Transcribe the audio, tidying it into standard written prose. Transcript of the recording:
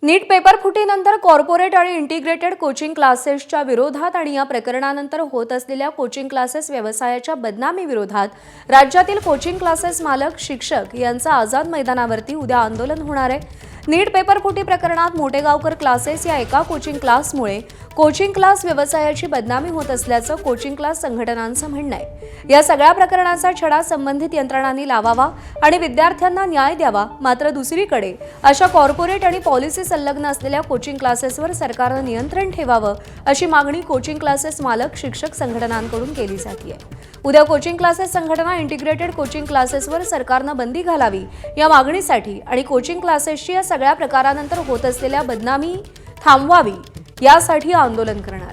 नीट paper फुटीनंतर corporate आणि integrated coaching क्लासेसच्या विरोधात आणि या प्रकरणानंतर होत असलेल्या कोचिंग क्लासेस व्यवसायाच्या बदनामी विरोधात राज्यातील कोचिंग क्लासेस मालक शिक्षक यांचा आझाद मैदानावरती उद्या आंदोलन होणार आहे। नीट पेपर फुटी प्रकरणात मोठेगावकर क्लासेस या एका कोचिंग क्लासमुळे कोचिंग क्लास व्यवसायाची बदनामी होत असल्याचं कोचिंग क्लास संघटनांचं म्हणणं आहे। या सगळ्या प्रकरणाचा छडा संबंधित यंत्रणांनी लावावा आणि विद्यार्थ्यांना न्याय द्यावा। मात्र दुसरीकडे अशा कॉर्पोरेट आणि पॉलिसी संलग्न असलेल्या कोचिंग क्लासेसवर सरकारनं नियंत्रण ठेवावं अशी मागणी कोचिंग क्लासेस मालक शिक्षक संघटनांकडून केली जाते। उद्या कोचिंग क्लासेस संघटना इंटिग्रेटेड कोचिंग क्लासेसवर सरकारनं बंदी घालावी या मागणीसाठी आणि कोचिंग क्लासेसची या सगळ्या प्रकारानंतर होत असलेल्या बदनामी थांबवावी यासाठी आंदोलन करणार